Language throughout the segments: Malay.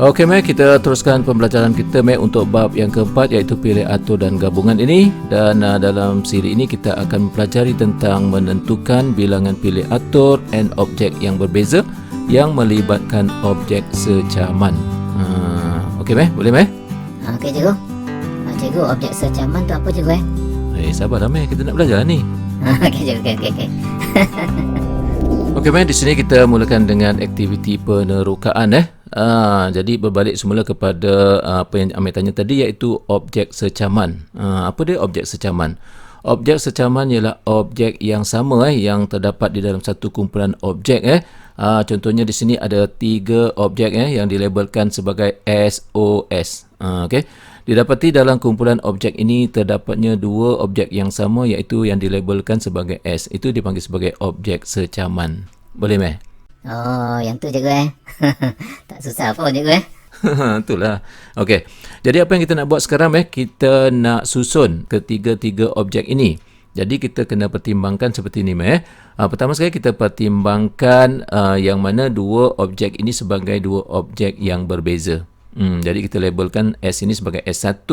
Okey, Mek, kita teruskan pembelajaran kita, Mek, untuk bab yang keempat, iaitu pilih, atur dan gabungan ini. Dan dalam siri ini kita akan mempelajari tentang menentukan bilangan pilih atur and objek yang berbeza yang melibatkan objek secaman. Okey, Mek, boleh, Mek? Okey, cikgu. Cikgu, objek secaman tu apa, cikgu? Sabarlah, Mek, kita nak belajar ni. Okey, cikgu. Okey. Okey, Mek, di sini kita mulakan dengan aktiviti penerokaan. Jadi berbalik semula kepada apa yang Amir tanya tadi, iaitu objek secaman. Apa dia objek secaman? Objek secaman ialah objek yang sama yang terdapat di dalam satu kumpulan objek. Contohnya di sini ada 3 objek yang dilabelkan sebagai SOS. Okey. Didapati dalam kumpulan objek ini terdapatnya 2 objek yang sama, iaitu yang dilabelkan sebagai S. Itu dipanggil sebagai objek secaman. Boleh, Meh? Oh, yang tu, cikgu. Tak susah pun, cikgu. Itulah. Okey. Jadi apa yang kita nak buat sekarang, kita nak susun ketiga-tiga objek ini. Jadi kita kena pertimbangkan seperti ini, pertama sekali kita pertimbangkan yang mana 2 objek ini sebagai 2 objek yang berbeza. Jadi kita labelkan S ini sebagai S1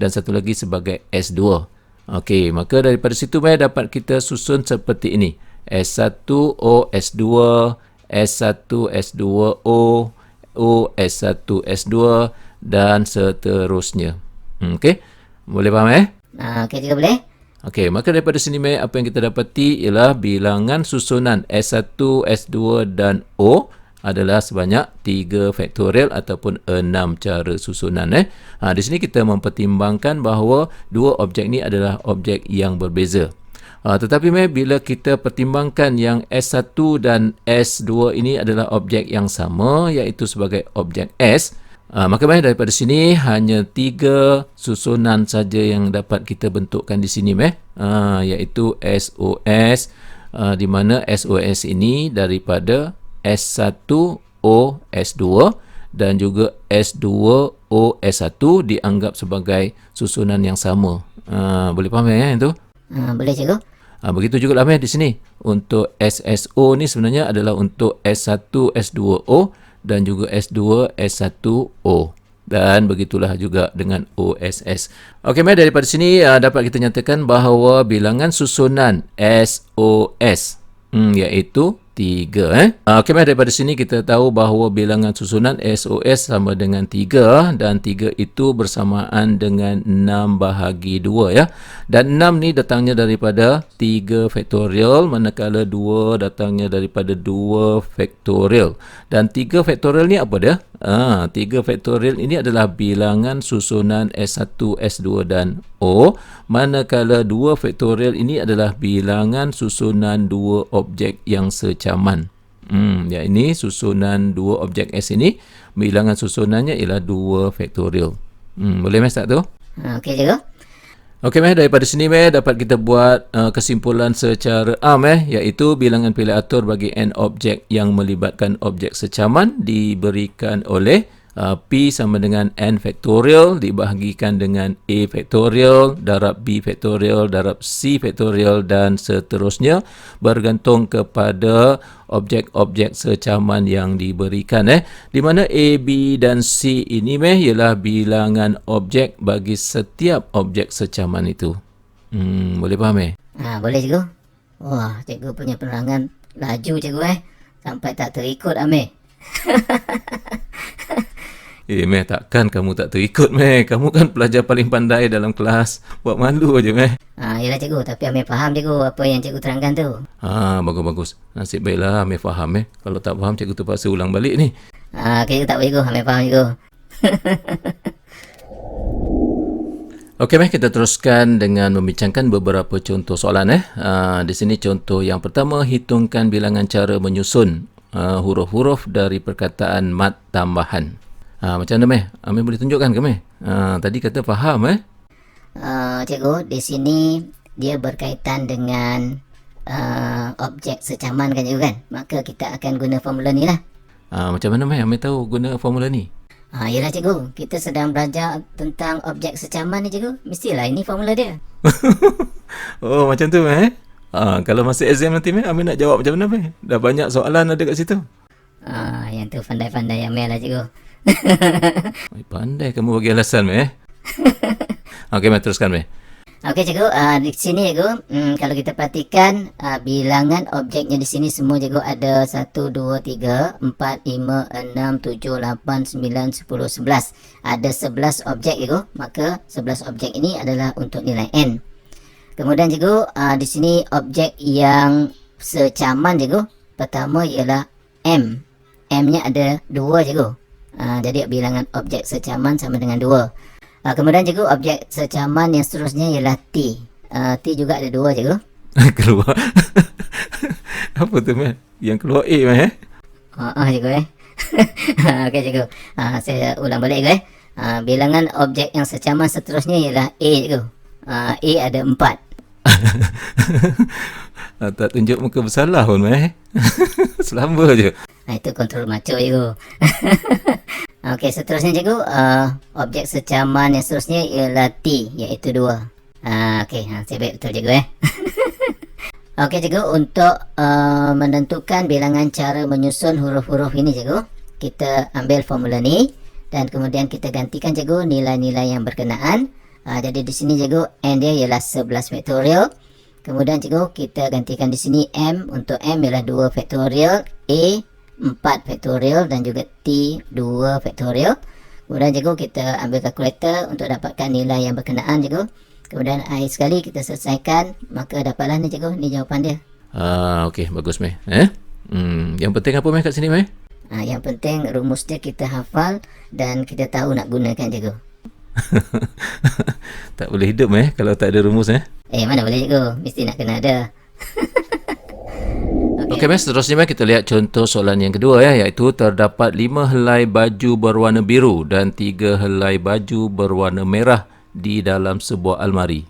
dan satu lagi sebagai S2. Okey, maka daripada situ dapat kita susun seperti ini. S1O S2, S1 S2O, O S1 S2 dan seterusnya. Okey. Boleh faham Okey, cikgu, boleh. Okey, maka daripada sini apa yang kita dapati ialah bilangan susunan S1, S2 dan O adalah sebanyak 3 faktorial ataupun 6 cara susunan. Di sini kita mempertimbangkan bahawa 2 objek ni adalah objek yang berbeza. Tetapi bila kita pertimbangkan yang S1 dan S2 ini adalah objek yang sama, iaitu sebagai objek S, maka daripada sini hanya 3 susunan saja yang dapat kita bentukkan di sini, iaitu SOS, di mana SOS ini daripada S1O S2 dan juga S2O S1 dianggap sebagai susunan yang sama. Boleh faham itu? Boleh, cikgu. Begitu juga lah di sini. Untuk SSO ni sebenarnya adalah untuk S1 S2O dan juga S2 S1O. Dan begitulah juga dengan OSS. Okey, daripada sini dapat kita nyatakan bahawa bilangan susunan SOS iaitu 3. Okey, daripada sini kita tahu bahawa bilangan susunan SOS sama dengan 3 dan 3 itu bersamaan dengan 6 bahagi 2 Dan 6 ni datangnya daripada 3 faktorial, manakala 2 datangnya daripada 2 faktorial. Dan 3 faktorial ni apa dia? 3 faktorial ini adalah bilangan susunan S1, S2 dan O, manakala 2 faktorial ini adalah bilangan susunan 2 objek yang secaman. Ini susunan 2 objek S ini, bilangan susunannya ialah 2 faktorial. Boleh tak tu? Okey, cikgu. Okey, daripada sini dapat kita buat kesimpulan secara am, iaitu bilangan pilih atur bagi n objek yang melibatkan objek secaman diberikan oleh P sama dengan n faktorial dibahagikan dengan A faktorial darab B faktorial darab C faktorial dan seterusnya bergantung kepada objek-objek secaman yang diberikan. Di mana A, B dan C ini ialah bilangan objek bagi setiap objek secaman itu. Boleh faham? Boleh, cikgu. Wah, cikgu punya penerangan laju, cikgu. Sampai tak terikut, Amir. Takkan kamu tak terikut, Kamu kan pelajar paling pandai dalam kelas. Buat malu aja, Yelah, cikgu. Tapi Amir faham, cikgu, apa yang cikgu terangkan tu. Bagus-bagus. Nasib baiklah Amir faham, Kalau tak faham, cikgu terpaksa ulang balik ni. Cikgu tak boleh, cikgu. Amir faham, cikgu. Okey, kita teruskan dengan membincangkan beberapa contoh soalan. Di sini contoh yang pertama, hitungkan bilangan cara menyusun huruf-huruf dari perkataan mat tambahan. Macam mana, Amir boleh tunjukkan ke, tadi kata faham, Cikgu, di sini dia berkaitan dengan objek secaman kan, cikgu kan? Maka kita akan guna formula ni lah. Macam mana, Amir tahu guna formula ni? Yelah, cikgu. Kita sedang belajar tentang objek secaman ni, cikgu. Mestilah ini formula dia. Oh, macam tu, kalau masuk exam nanti, Amir nak jawab macam mana, Dah banyak soalan ada kat situ. Yang tu pandai-pandai Amir lah, cikgu. Pandai kamu bagi alasan, Meh. Okey, Meh, teruskan, Meh. Okey cikgu, di sini cikgu, kalau kita perhatikan bilangan objeknya di sini semua cikgu ada 1, 2, 3, 4, 5, 6, 7, 8, 9, 10, 11. Ada 11 objek cikgu, maka 11 objek ini adalah untuk nilai N. Kemudian cikgu, di sini objek yang secaman cikgu, pertama ialah M. M-nya ada 2 cikgu. Jadi bilangan objek secaman sama dengan 2. Kemudian cikgu, objek secaman yang seterusnya ialah T. T juga ada 2 cikgu. Keluar. Apa tu, Meh? Yang keluar A, Meh? Cikgu Okey cikgu. Saya ulang balik cikgu bilangan objek yang secaman seterusnya ialah A cikgu. A ada 4. Tak tunjuk muka bersalah pun, Meh. Selamba je. Itu kontrol maco cikgu. Okey, seterusnya cikgu, objek secaman yang seterusnya ialah T, iaitu 2. Okey, saya baik betul cikgu Okey cikgu, untuk menentukan bilangan cara menyusun huruf-huruf ini cikgu, kita ambil formula ni dan kemudian kita gantikan cikgu nilai-nilai yang berkenaan. Jadi di sini cikgu, N dia ialah 11 faktorial. Kemudian cikgu, kita gantikan di sini M, untuk M ialah 2 faktorial, A 4 faktorial dan juga T 2 faktorial. Kemudian cikgu, kita ambil kalkulator untuk dapatkan nilai yang berkenaan cikgu. Kemudian akhir sekali kita selesaikan, maka dapatlah ni cikgu, ni jawapan dia. Okey, bagus, Meh. Yang penting apa, Meh, kat sini, Meh? Yang penting rumus dia kita hafal dan kita tahu nak gunakan cikgu. Tak boleh hidup, Meh, kalau tak ada rumus, Mana boleh cikgu, mesti nak kena ada. Okey, Meh, seterusnya, Meh, kita lihat contoh soalan yang kedua, iaitu terdapat 5 helai baju berwarna biru dan 3 helai baju berwarna merah di dalam sebuah almari.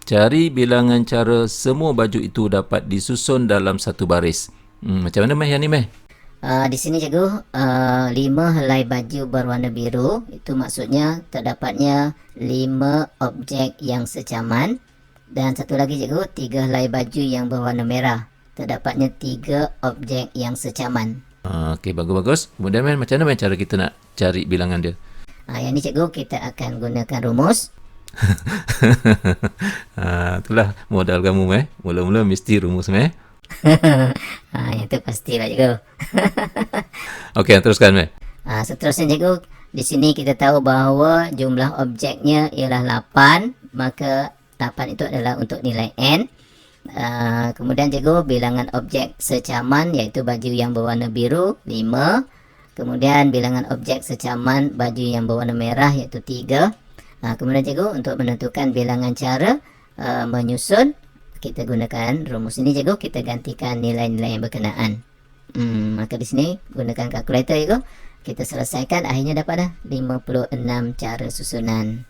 Cari bilangan cara semua baju itu dapat disusun dalam satu baris. Macam mana, Meh, yang ni, Meh? Di sini cikgu, 5 helai baju berwarna biru, itu maksudnya terdapatnya 5 objek yang secaman. Dan satu lagi cikgu, 3 helai baju yang berwarna merah, terdapatnya 3 objek yang secaman. Okey, bagus-bagus. Kemudian, Meh, macam mana, Meh, cara kita nak cari bilangan dia? Yang ni cikgu, kita akan gunakan rumus. Itulah modal kamu, Meh. Mula-mula mesti rumus, Meh. Yang tu pastilah cikgu. Okey, teruskan, Meh. Seterusnya cikgu, di sini kita tahu bahawa jumlah objeknya ialah 8, maka 8 itu adalah untuk nilai N. Kemudian cikgu, bilangan objek secaman iaitu baju yang berwarna biru 5. Kemudian bilangan objek secaman baju yang berwarna merah iaitu 3. Kemudian cikgu, untuk menentukan bilangan cara menyusun, kita gunakan rumus ini cikgu, kita gantikan nilai-nilai yang berkenaan. Maka di sini gunakan kalkulator cikgu, kita selesaikan, akhirnya dapatlah 56 cara susunan.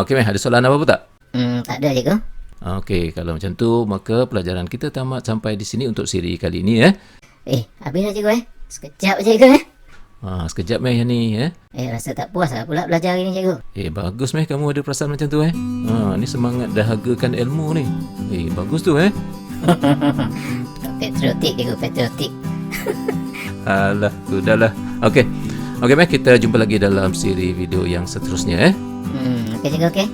Okey, Meh, ada soalan apa-apa tak? Tak ada cikgu. Okey, kalau macam tu maka pelajaran kita tamat sampai di sini untuk siri kali ini, Habis dah cikgu Sekejap je cikgu sekejap, Meh, yang ni, rasa tak puas lah pula belajar hari ni cikgu. Bagus, Meh, kamu ada perasaan macam tu, ni semangat dahagakan ilmu ni. Bagus tu, Patriotik cikgu, patriotik. Alah, sudahlah. Okey, Meh, kita jumpa lagi dalam siri video yang seterusnya, Okey cikgu, okey.